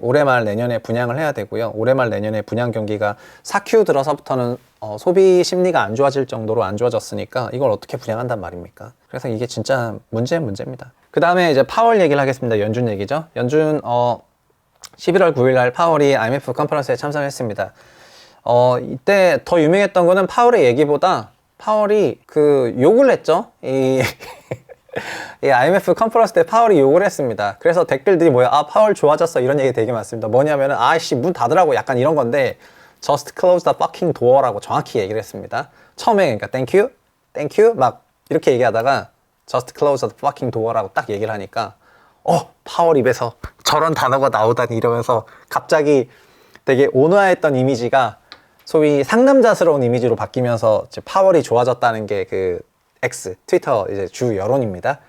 올해 말 내년에 분양을 해야 되고요. 올해 말 내년에 분양 경기가 4Q 들어서부터는 소비 심리가 안 좋아질 정도로 안 좋아졌으니까 이걸 어떻게 분양한단 말입니까? 그래서 이게 진짜 문제입니다. 그 다음에 이제 파월 얘기를 하겠습니다. 연준 얘기죠. 연준 11월 9일 날 파월이 IMF 컨퍼런스에 참석했습니다. 이때 더 유명했던 거는 파월의 얘기보다 파월이 욕을 했죠. 이 IMF 컨퍼런스 때 파월이 욕을 했습니다. 그래서 댓글들이 파월 좋아졌어 이런 얘기 되게 많습니다. 뭐냐면은 아이씨 문 닫으라고 약간 이런 건데 just close the fucking door라고 정확히 얘기를 했습니다. 처음에 그러니까 thank you 막 이렇게 얘기하다가 just close the fucking door라고 딱 얘기를 하니까 파월 입에서 저런 단어가 나오다니 이러면서 갑자기 되게 온화했던 이미지가 소위 상남자스러운 이미지로 바뀌면서 이제 파월이 좋아졌다는 게 X, 트위터 이제 주 여론입니다.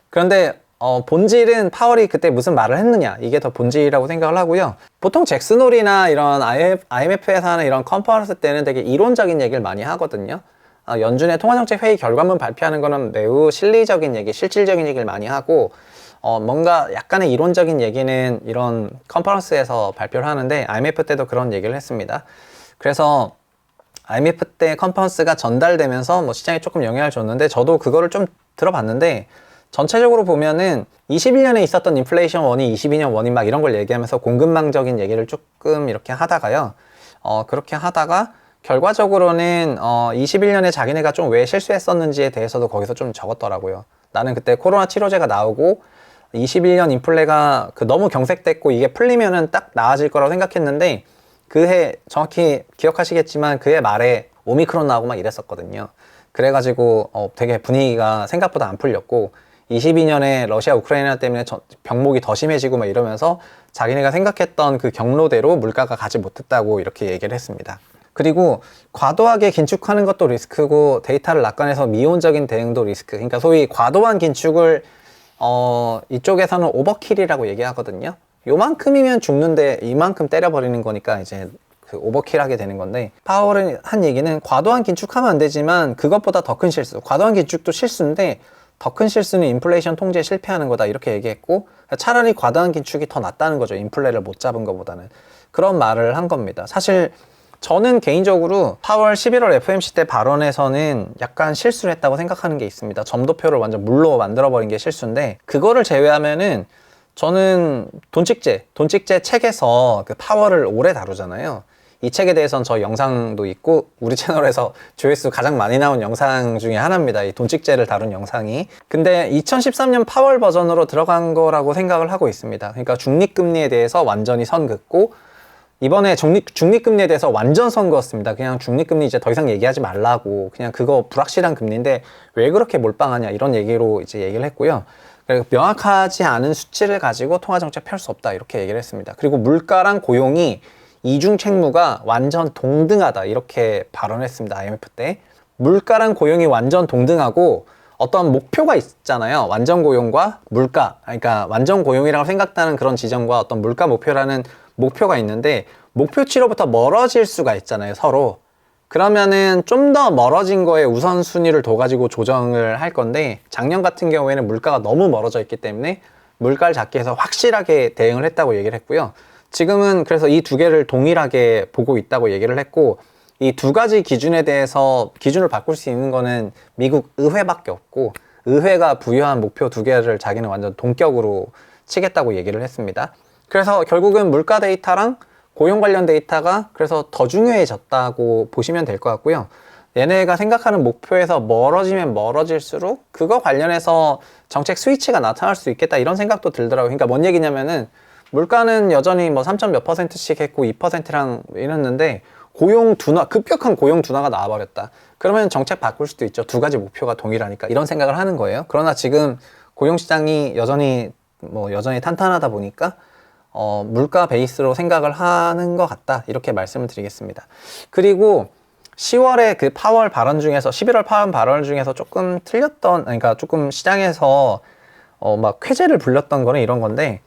그런데 본질은 파월이 그때 무슨 말을 했느냐 이게 더 본질이라고 생각을 하고요. 보통 잭슨홀이나 이런 IMF에서 하는 이런 컨퍼런스 때는 되게 이론적인 얘기를 많이 하거든요. 연준의 통화정책 회의 결과문 발표하는 거는 매우 실리적인 얘기, 실질적인 얘기를 많이 하고 뭔가 약간의 이론적인 얘기는 이런 컨퍼런스에서 발표를 하는데 IMF 때도 그런 얘기를 했습니다. 그래서 IMF 때 컨퍼런스가 전달되면서 뭐 시장에 조금 영향을 줬는데 저도 그거를 좀 들어봤는데 전체적으로 보면은 21년에 있었던 인플레이션 원이 22년 원인 막 이런 걸 얘기하면서 공급망적인 얘기를 조금 이렇게 하다가요. 그렇게 하다가 결과적으로는 21년에 자기네가 좀 왜 실수했었는지에 대해서도 거기서 좀 적었더라고요. 나는 그때 코로나 치료제가 나오고 21년 인플레가 너무 경색됐고 이게 풀리면은 딱 나아질 거라고 생각했는데 그해 정확히 기억하시겠지만 그해 말에 오미크론 나오고 막 이랬었거든요. 그래가지고 되게 분위기가 생각보다 안 풀렸고 22년에 러시아 우크라이나 때문에 병목이 더 심해지고 막 이러면서 자기네가 생각했던 그 경로대로 물가가 가지 못했다고 이렇게 얘기를 했습니다. 그리고 과도하게 긴축하는 것도 리스크고 데이터를 낙관해서 미온적인 대응도 리스크. 그러니까 소위 과도한 긴축을 이쪽에서는 오버킬이라고 얘기하거든요. 요만큼이면 죽는데 이만큼 때려버리는 거니까 이제 오버킬 하게 되는 건데 파월은 한 얘기는 과도한 긴축하면 안 되지만 그것보다 더 큰 실수, 과도한 긴축도 실수인데 더 큰 실수는 인플레이션 통제에 실패하는 거다 이렇게 얘기했고 차라리 과도한 긴축이 더 낫다는 거죠. 인플레를 못 잡은 것보다는. 그런 말을 한 겁니다. 사실 저는 개인적으로 파월 11월 FOMC 때 발언에서는 약간 실수를 했다고 생각하는 게 있습니다. 점도표를 완전 물로 만들어버린 게 실수인데 그거를 제외하면은 저는 돈찍제 책에서 파월을 오래 다루잖아요. 이 책에 대해서는 저 영상도 있고 우리 채널에서 조회수 가장 많이 나온 영상 중에 하나입니다. 이 돈찍제를 다룬 영상이. 근데 2013년 파월 버전으로 들어간 거라고 생각을 하고 있습니다. 그러니까 중립금리에 대해서 완전히 선 긋고 이번에 중립금리에 대해서 완전 선 그었습니다. 그냥 중립금리 이제 더 이상 얘기하지 말라고 그냥 그거 불확실한 금리인데 왜 그렇게 몰빵하냐 이런 얘기로 이제 얘기를 했고요. 그리고 명확하지 않은 수치를 가지고 통화정책 펼 수 없다 이렇게 얘기를 했습니다. 그리고 물가랑 고용이 이중 책무가 완전 동등하다 이렇게 발언했습니다. IMF 때 물가랑 고용이 완전 동등하고 어떤 목표가 있잖아요. 완전 고용과 물가, 그러니까 완전 고용이라고 생각하는 그런 지점과 어떤 물가 목표라는 목표가 있는데 목표치로부터 멀어질 수가 있잖아요. 서로. 그러면은 좀 더 멀어진 거에 우선순위를 둬가지고 조정을 할 건데 작년 같은 경우에는 물가가 너무 멀어져 있기 때문에 물가를 잡기 위해서 확실하게 대응을 했다고 얘기를 했고요. 지금은 그래서 이 두 개를 동일하게 보고 있다고 얘기를 했고, 이 두 가지 기준에 대해서 기준을 바꿀 수 있는 거는 미국 의회밖에 없고, 의회가 부여한 목표 두 개를 자기는 완전 동격으로 치겠다고 얘기를 했습니다. 그래서 결국은 물가 데이터랑 고용 관련 데이터가 그래서 더 중요해졌다고 보시면 될 것 같고요. 얘네가 생각하는 목표에서 멀어지면 멀어질수록 그거 관련해서 정책 스위치가 나타날 수 있겠다, 이런 생각도 들더라고요. 그러니까 뭔 얘기냐면은 물가는 여전히 뭐 3점 몇 %씩 했고 2%랑 이랬는데 고용 둔화, 급격한 고용 둔화가 나와버렸다. 그러면 정책 바꿀 수도 있죠. 두 가지 목표가 동일하니까, 이런 생각을 하는 거예요. 그러나 지금 고용 시장이 여전히 탄탄하다 보니까 물가 베이스로 생각을 하는 것 같다, 이렇게 말씀을 드리겠습니다. 그리고 10월에 그 파월 발언 중에서, 11월 파월 발언 중에서 조금 틀렸던, 그러니까 조금 시장에서 막 쾌재를 불렸던 거는 이런 건데,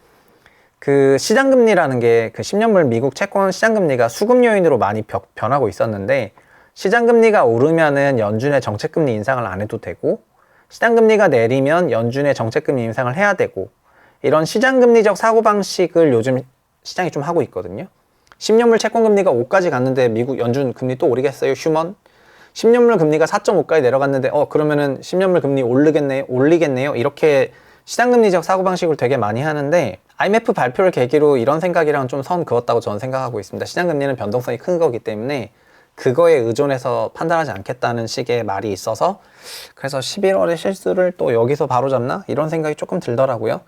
그 시장금리라는 게 그 10년물 미국 채권 시장금리가 수급 요인으로 많이 변하고 있었는데, 시장금리가 오르면은 연준의 정책금리 인상을 안 해도 되고, 시장금리가 내리면 연준의 정책금리 인상을 해야 되고, 이런 시장금리적 사고방식을 요즘 시장이 좀 하고 있거든요. 10년물 채권금리가 5까지 갔는데 미국 연준 금리 또 오르겠어요? 휴먼? 10년물 금리가 4.5까지 내려갔는데 그러면은 10년물 금리 올리겠네요? 이렇게 시장금리적 사고방식을 되게 많이 하는데, IMF 발표를 계기로 이런 생각이랑 좀 선 그었다고 저는 생각하고 있습니다. 시장금리는 변동성이 큰 거기 때문에 그거에 의존해서 판단하지 않겠다는 식의 말이 있어서, 그래서 11월의 실수를 또 여기서 바로잡나? 이런 생각이 조금 들더라고요.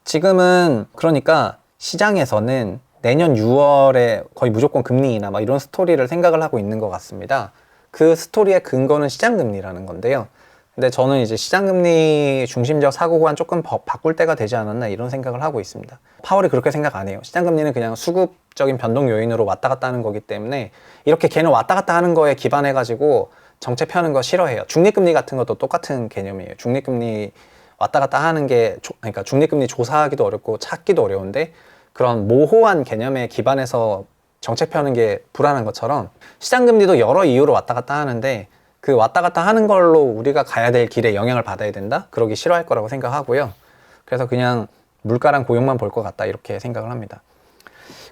지금은 그러니까 시장에서는 내년 6월에 거의 무조건 금리 인하 막 이런 스토리를 생각을 하고 있는 것 같습니다. 그 스토리의 근거는 시장금리라는 건데요. 근데 저는 이제 시장금리 중심적 사고관 조금 바꿀 때가 되지 않았나, 이런 생각을 하고 있습니다. 파월이 그렇게 생각 안 해요. 시장금리는 그냥 수급적인 변동 요인으로 왔다 갔다 하는 거기 때문에, 이렇게 걔는 왔다 갔다 하는 거에 기반해가지고 정책 펴는 거 싫어해요. 중립금리 같은 것도 똑같은 개념이에요. 중립금리 왔다 갔다 하는 게, 그러니까 중립금리 조사하기도 어렵고 찾기도 어려운데, 그런 모호한 개념에 기반해서 정책 펴는 게 불안한 것처럼 시장금리도 여러 이유로 왔다 갔다 하는데, 그 왔다 갔다 하는 걸로 우리가 가야 될 길에 영향을 받아야 된다? 그러기 싫어할 거라고 생각하고요. 그래서 그냥 물가랑 고용만 볼 것 같다, 이렇게 생각을 합니다.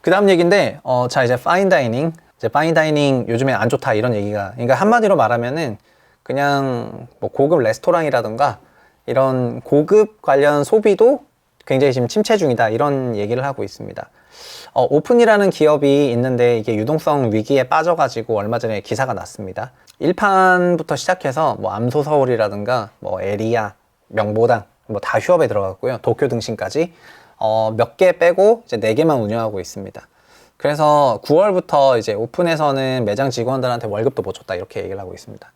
그 다음 얘기인데, 자, 이제 파인다이닝. 이제 파인다이닝 요즘에 안 좋다, 이런 얘기가. 그러니까 한마디로 말하면은 그냥 뭐 고급 레스토랑이라든가 이런 고급 관련 소비도 굉장히 지금 침체 중이다, 이런 얘기를 하고 있습니다. 오픈이라는 기업이 있는데 이게 유동성 위기에 빠져가지고 얼마 전에 기사가 났습니다. 1판부터 시작해서 뭐 암소서울이라든가 뭐 에리아, 명보당 뭐 다 휴업에 들어갔고요. 도쿄 등신까지 몇 개 빼고 이제 4개만 운영하고 있습니다. 그래서 9월부터 이제 오픈에서는 매장 직원들한테 월급도 못 줬다, 이렇게 얘기를 하고 있습니다.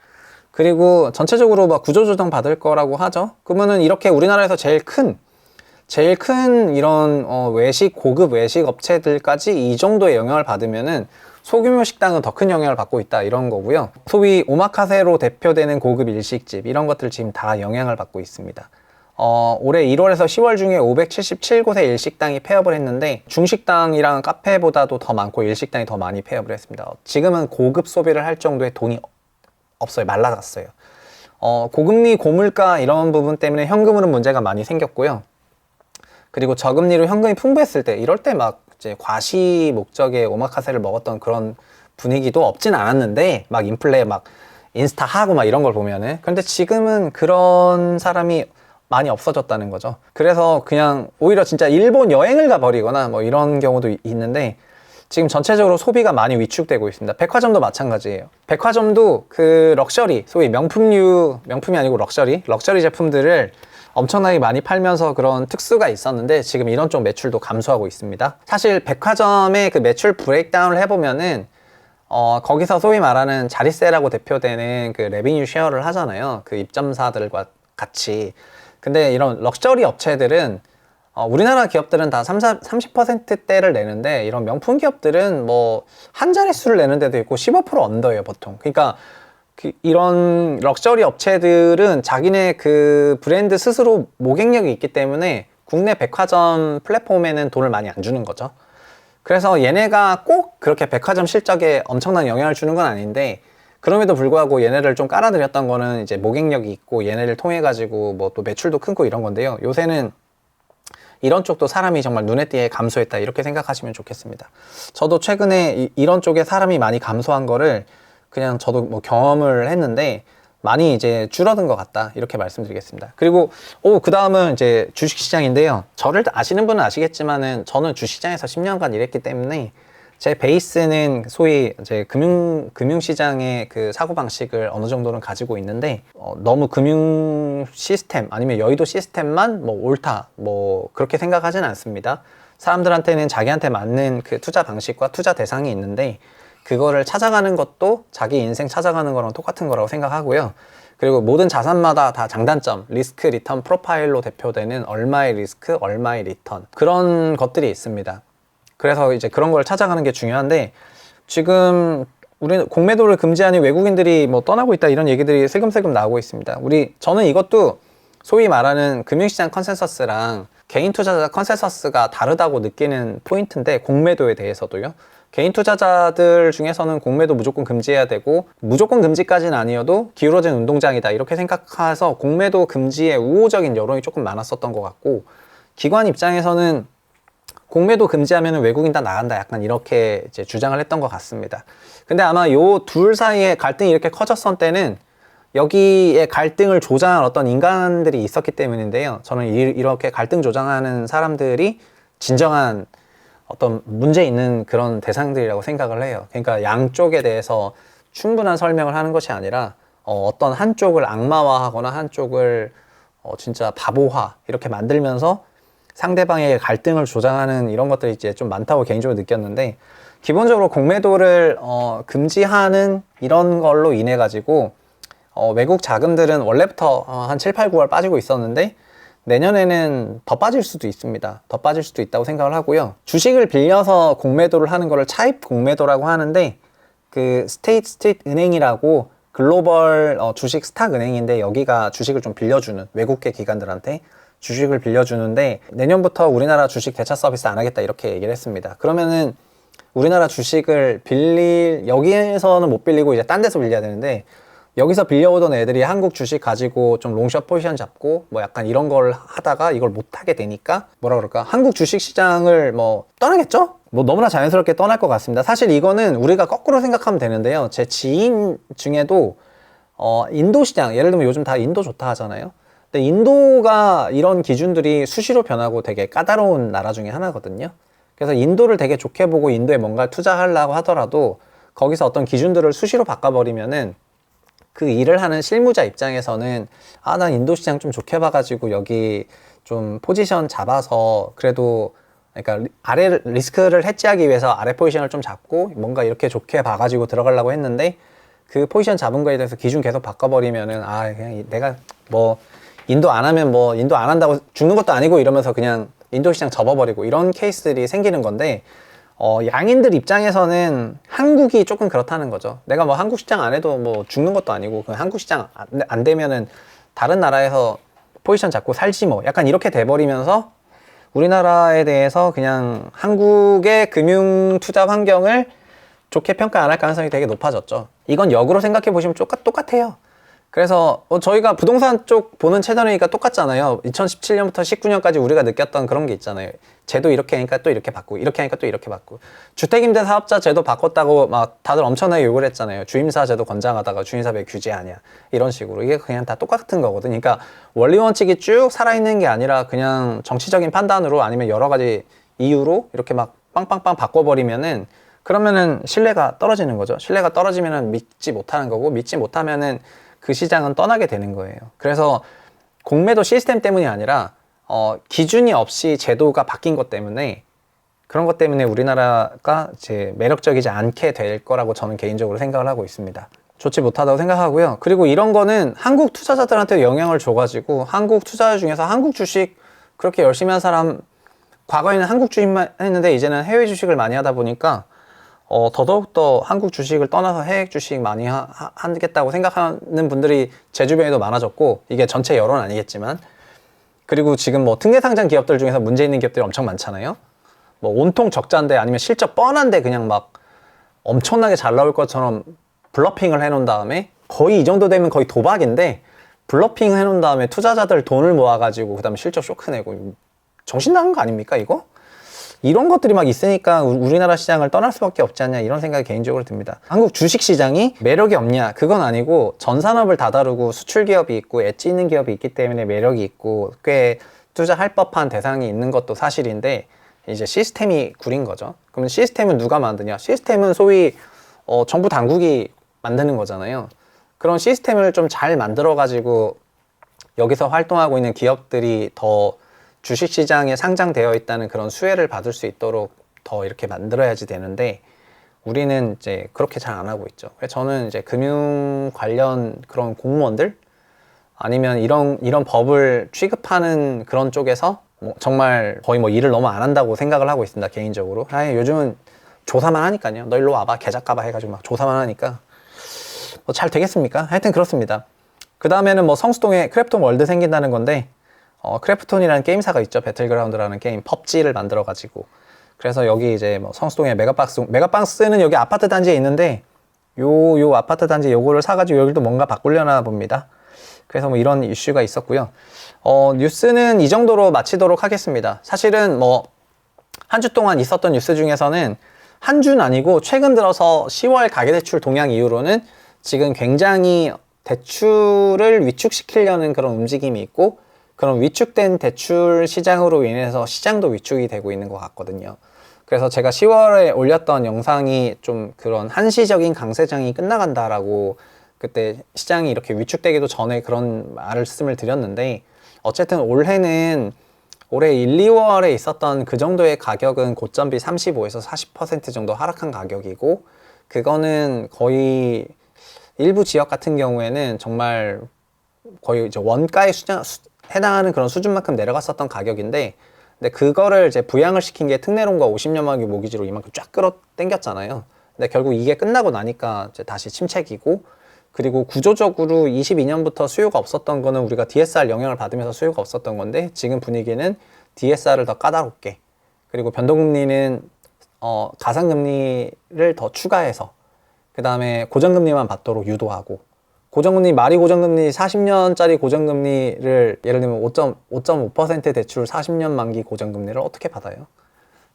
그리고 전체적으로 막 구조조정 받을 거라고 하죠. 그러면은 이렇게 우리나라에서 제일 큰 이런 고급 외식 업체들까지 이 정도의 영향을 받으면은 소규모 식당은 더 큰 영향을 받고 있다, 이런 거고요. 소위 오마카세로 대표되는 고급 일식집, 이런 것들 지금 다 영향을 받고 있습니다. 올해 1월에서 10월 중에 577곳의 일식당이 폐업을 했는데, 중식당이랑 카페보다도 더 많고 일식당이 더 많이 폐업을 했습니다. 지금은 고급 소비를 할 정도의 돈이 없어요. 말라갔어요. 고금리, 고물가 이런 부분 때문에 현금으로는 문제가 많이 생겼고요. 그리고 저금리로 현금이 풍부했을 때, 이럴 때 막 이제 과시 목적의 오마카세를 먹었던 그런 분위기도 없진 않았는데, 막 인플레 막 인스타 하고 막 이런 걸 보면은. 그런데 지금은 그런 사람이 많이 없어졌다는 거죠. 그래서 그냥 오히려 진짜 일본 여행을 가버리거나 뭐 이런 경우도 있는데, 지금 전체적으로 소비가 많이 위축되고 있습니다. 백화점도 마찬가지예요. 백화점도 그 럭셔리, 소위 명품이 아니고 럭셔리 제품들을 엄청나게 많이 팔면서 그런 특수가 있었는데, 지금 이런 쪽 매출도 감소하고 있습니다. 사실 백화점의 그 매출 브레이크다운을 해보면은 거기서 소위 말하는 자릿세라고 대표되는 그 레비뉴 쉐어를 하잖아요. 그 입점사들과 같이. 근데 이런 럭셔리 업체들은 우리나라 기업들은 다 30%대를 내는데, 이런 명품 기업들은 뭐 한 자릿수를 내는 데도 있고 15% 언더예요, 보통. 그러니까 이런 럭셔리 업체들은 자기네 그 브랜드 스스로 모객력이 있기 때문에 국내 백화점 플랫폼에는 돈을 많이 안 주는 거죠. 그래서 얘네가 꼭 그렇게 백화점 실적에 엄청난 영향을 주는 건 아닌데, 그럼에도 불구하고 얘네를 좀 깔아들였던 거는 이제 모객력이 있고 얘네를 통해 가지고 뭐 또 매출도 크고 이런 건데요. 요새는 이런 쪽도 사람이 정말 눈에 띄게 감소했다 이렇게 생각하시면 좋겠습니다. 저도 최근에 이런 쪽에 사람이 많이 감소한 거를 그냥 저도 뭐 경험을 했는데 많이 이제 줄어든 것 같다 이렇게 말씀드리겠습니다. 그리고 그 다음은 이제 주식시장인데요. 저를 아시는 분은 아시겠지만은 저는 주식시장에서 10년간 일했기 때문에 제 베이스는 소위 이제 금융시장의 그 사고방식을 어느 정도는 가지고 있는데, 너무 금융 시스템 아니면 여의도 시스템만 뭐 옳다 뭐 그렇게 생각하지는 않습니다. 사람들한테는 자기한테 맞는 그 투자 방식과 투자 대상이 있는데, 그거를 찾아가는 것도 자기 인생 찾아가는 거랑 똑같은 거라고 생각하고요. 그리고 모든 자산마다 다 장단점, 리스크 리턴 프로파일로 대표되는 얼마의 리스크, 얼마의 리턴, 그런 것들이 있습니다. 그래서 이제 그런 걸 찾아가는 게 중요한데, 지금 우리는 공매도를 금지하니 외국인들이 뭐 떠나고 있다 이런 얘기들이 슬금슬금 나오고 있습니다. 저는 이것도 소위 말하는 금융시장 컨센서스랑 개인 투자자 컨센서스가 다르다고 느끼는 포인트인데, 공매도에 대해서도요. 개인 투자자들 중에서는 공매도 무조건 금지해야 되고, 무조건 금지까지는 아니어도 기울어진 운동장이다 이렇게 생각해서 공매도 금지에 우호적인 여론이 조금 많았었던 것 같고, 기관 입장에서는 공매도 금지하면 외국인 다 나간다 약간 이렇게 이제 주장을 했던 것 같습니다. 근데 아마 요 둘 사이에 갈등이 이렇게 커졌을 때는 여기에 갈등을 조장한 어떤 인간들이 있었기 때문인데요. 저는 이렇게 갈등 조장하는 사람들이 진정한 어떤 문제 있는 그런 대상들이라고 생각을 해요. 그러니까 양쪽에 대해서 충분한 설명을 하는 것이 아니라 어떤 한쪽을 악마화하거나 한쪽을 진짜 바보화 이렇게 만들면서 상대방의 갈등을 조장하는 이런 것들이 이제 좀 많다고 개인적으로 느꼈는데, 기본적으로 공매도를 금지하는 이런 걸로 인해 가지고 외국 자금들은 원래부터 한 7, 8, 9월 빠지고 있었는데, 내년에는 더 빠질 수도 있습니다. 더 빠질 수도 있다고 생각을 하고요. 주식을 빌려서 공매도를 하는 거를 차입 공매도라고 하는데, 그 스테이트 스트리트 은행이라고 글로벌 주식 스탁 은행인데, 여기가 주식을 좀 빌려주는 외국계 기관들한테 주식을 빌려주는데, 내년부터 우리나라 주식 대차 서비스 안 하겠다 이렇게 얘기를 했습니다. 그러면은 우리나라 주식을 여기에서는 못 빌리고 이제 딴 데서 빌려야 되는데, 여기서 빌려오던 애들이 한국 주식 가지고 좀 롱숏 포지션 잡고 뭐 약간 이런 걸 하다가 이걸 못 하게 되니까 뭐라 그럴까, 한국 주식 시장을 뭐 떠나겠죠? 뭐 너무나 자연스럽게 떠날 것 같습니다. 사실 이거는 우리가 거꾸로 생각하면 되는데요. 제 지인 중에도 인도 시장, 예를 들면 요즘 다 인도 좋다 하잖아요. 근데 인도가 이런 기준들이 수시로 변하고 되게 까다로운 나라 중에 하나거든요. 그래서 인도를 되게 좋게 보고 인도에 뭔가 투자하려고 하더라도 거기서 어떤 기준들을 수시로 바꿔버리면은 그 일을 하는 실무자 입장에서는 난 인도 시장 좀 좋게 봐가지고 여기 좀 포지션 잡아서 그래도, 그러니까 리스크를 해지하기 위해서 아래 포지션을 좀 잡고 뭔가 이렇게 좋게 봐가지고 들어가려고 했는데, 그 포지션 잡은 거에 대해서 기준 계속 바꿔버리면은 그냥 내가 뭐 인도 안 하면 뭐 인도 안 한다고 죽는 것도 아니고 이러면서 그냥 인도 시장 접어버리고 이런 케이스들이 생기는 건데, 양인들 입장에서는 한국이 조금 그렇다는 거죠. 내가 뭐 한국 시장 안 해도 뭐 죽는 것도 아니고, 그 한국 시장 안 되면은 다른 나라에서 포지션 잡고 살지 뭐, 약간 이렇게 돼버리면서 우리나라에 대해서 그냥 한국의 금융 투자 환경을 좋게 평가 안 할 가능성이 되게 높아졌죠. 이건 역으로 생각해 보시면 똑같아요. 그래서 저희가 부동산 쪽 보는 채널이니까 똑같잖아요. 2017년부터 19년까지 우리가 느꼈던 그런 게 있잖아요. 제도 이렇게 하니까 또 이렇게 바꾸고, 이렇게 하니까 또 이렇게 바꾸고, 주택임대사업자 제도 바꿨다고 막 다들 엄청나게 욕을 했잖아요. 주임사 제도 권장하다가 주임사 왜 규제하냐 이런 식으로. 이게 그냥 다 똑같은 거거든요. 그러니까 원리 원칙이 쭉 살아있는 게 아니라 그냥 정치적인 판단으로 아니면 여러 가지 이유로 이렇게 막 빵빵빵 바꿔버리면은, 그러면은 신뢰가 떨어지는 거죠. 신뢰가 떨어지면은 믿지 못하는 거고, 믿지 못하면은 그 시장은 떠나게 되는 거예요. 그래서 공매도 시스템 때문이 아니라 기준이 없이 제도가 바뀐 것 때문에, 그런 것 때문에 우리나라가 이제 매력적이지 않게 될 거라고 저는 개인적으로 생각을 하고 있습니다. 좋지 못하다고 생각하고요. 그리고 이런 거는 한국 투자자들한테 영향을 줘가지고, 한국 투자자 중에서 한국 주식 그렇게 열심히 한 사람, 과거에는 한국 주식만 했는데 이제는 해외 주식을 많이 하다 보니까 더더욱더 한국 주식을 떠나서 해외 주식 많이 하겠다고 생각하는 분들이 제 주변에도 많아졌고, 이게 전체 여론 아니겠지만, 그리고 지금 뭐 특례상장 기업들 중에서 문제 있는 기업들이 엄청 많잖아요. 뭐 온통 적자인데 아니면 실적 뻔한데 그냥 막 엄청나게 잘 나올 것처럼 블러핑을 해놓은 다음에, 거의 이 정도 되면 거의 도박인데 블러핑 해놓은 다음에 투자자들 돈을 모아가지고 그 다음에 실적 쇼크 내고, 정신 나간 거 아닙니까 이거? 이런 것들이 막 있으니까 우리나라 시장을 떠날 수밖에 없지 않냐 이런 생각이 개인적으로 듭니다. 한국 주식 시장이 매력이 없냐? 그건 아니고 전 산업을 다 다루고 수출 기업이 있고 엣지 있는 기업이 있기 때문에 매력이 있고 꽤 투자할 법한 대상이 있는 것도 사실인데 이제 시스템이 구린 거죠. 그러면 시스템은 누가 만드냐? 시스템은 소위 정부 당국이 만드는 거잖아요. 그런 시스템을 좀 잘 만들어 가지고 여기서 활동하고 있는 기업들이 더 주식시장에 상장되어 있다는 그런 수혜를 받을 수 있도록 더 이렇게 만들어야지 되는데 우리는 이제 그렇게 잘 안 하고 있죠. 그래서 저는 이제 금융 관련 그런 공무원들 아니면 이런 법을 취급하는 그런 쪽에서 뭐 정말 거의 뭐 일을 너무 안 한다고 생각을 하고 있습니다. 개인적으로. 요즘은 조사만 하니까요. 너 일로 와봐 계좌 까봐 해가지고 막 조사만 하니까 뭐 잘 되겠습니까? 하여튼 그렇습니다. 그 다음에는 뭐 성수동에 크래프톤 월드 생긴다는 건데 크래프톤이라는 게임사가 있죠. 배틀그라운드라는 게임 펍지를 만들어 가지고 그래서 여기 이제 뭐 성수동에 메가박스는 여기 아파트 단지에 있는데 요 아파트 단지 요거를 사가지고 여기도 뭔가 바꾸려나 봅니다. 그래서 뭐 이런 이슈가 있었고요. 뉴스는 이 정도로 마치도록 하겠습니다. 사실은 뭐 한 주 동안 있었던 뉴스 중에서는 한 주는 아니고 최근 들어서 10월 가계대출 동향 이후로는 지금 굉장히 대출을 위축시키려는 그런 움직임이 있고 그런 위축된 대출 시장으로 인해서 시장도 위축이 되고 있는 것 같거든요. 그래서 제가 10월에 올렸던 영상이 좀 그런 한시적인 강세장이 끝나간다라고 그때 시장이 이렇게 위축되기도 전에 그런 말씀을 드렸는데 어쨌든 올해 1, 2월에 있었던 그 정도의 가격은 고점비 35에서 40% 정도 하락한 가격이고 그거는 거의 일부 지역 같은 경우에는 정말 거의 이제 원가의 해당하는 그런 수준만큼 내려갔었던 가격인데 근데 그거를 이제 부양을 시킨 게 특례론과 50년 만기 모기지로 이만큼 쫙 끌어 당겼잖아요. 근데 결국 이게 끝나고 나니까 이제 다시 침체기고 그리고 구조적으로 22년부터 수요가 없었던 거는 우리가 DSR 영향을 받으면서 수요가 없었던 건데 지금 분위기는 DSR을 더 까다롭게 그리고 변동금리는 가상금리를 더 추가해서 그 다음에 고정금리만 받도록 유도하고 말이 고정금리 40년짜리 고정금리를 예를 들면 5.5% 대출 40년 만기 고정금리를 어떻게 받아요?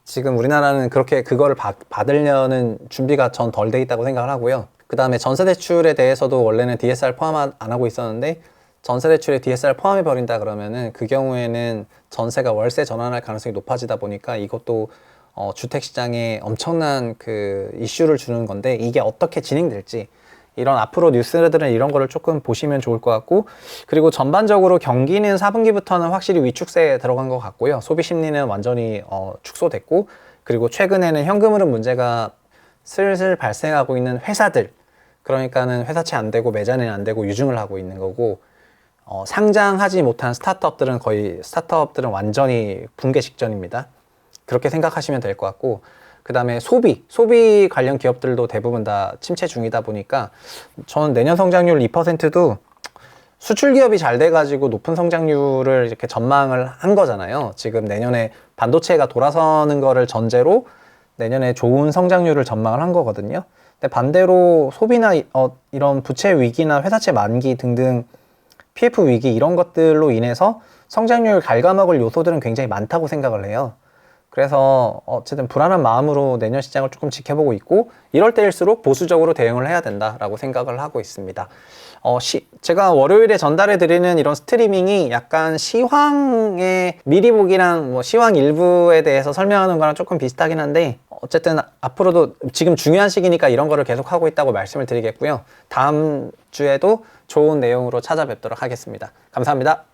지금 우리나라는 그렇게 그거를 받으려는 준비가 전 덜 돼 있다고 생각을 하고요. 그 다음에 전세대출에 대해서도 원래는 DSR 포함 안 하고 있었는데 전세대출에 DSR 포함해 버린다 그러면은 그 경우에는 전세가 월세 전환할 가능성이 높아지다 보니까 이것도 주택시장에 엄청난 그 이슈를 주는 건데 이게 어떻게 진행될지 이런 앞으로 뉴스들은 이런 거를 조금 보시면 좋을 것 같고 그리고 전반적으로 경기는 4분기부터는 확실히 위축세에 들어간 것 같고요. 소비 심리는 완전히 축소됐고 그리고 최근에는 현금 흐름 문제가 슬슬 발생하고 있는 회사들 그러니까는 회사채 안 되고 매자는 안 되고 유증을 하고 있는 거고 상장하지 못한 스타트업들은 완전히 붕괴 직전입니다. 그렇게 생각하시면 될 것 같고 그 다음에 소비 관련 기업들도 대부분 다 침체 중이다 보니까 저는 내년 성장률 2%도 수출 기업이 잘 돼가지고 높은 성장률을 이렇게 전망을 한 거잖아요. 지금 내년에 반도체가 돌아서는 거를 전제로 내년에 좋은 성장률을 전망을 한 거거든요. 근데 반대로 소비나 이런 부채 위기나 회사채 만기 등등 PF 위기 이런 것들로 인해서 성장률 갉아먹을 요소들은 굉장히 많다고 생각을 해요. 그래서 어쨌든 불안한 마음으로 내년 시장을 조금 지켜보고 있고 이럴 때일수록 보수적으로 대응을 해야 된다라고 생각을 하고 있습니다. 제가 월요일에 전달해 드리는 이런 스트리밍이 약간 시황의 미리 보기랑 뭐 시황 일부에 대해서 설명하는 거랑 조금 비슷하긴 한데 어쨌든 앞으로도 지금 중요한 시기니까 이런 거를 계속 하고 있다고 말씀을 드리겠고요. 다음 주에도 좋은 내용으로 찾아뵙도록 하겠습니다. 감사합니다.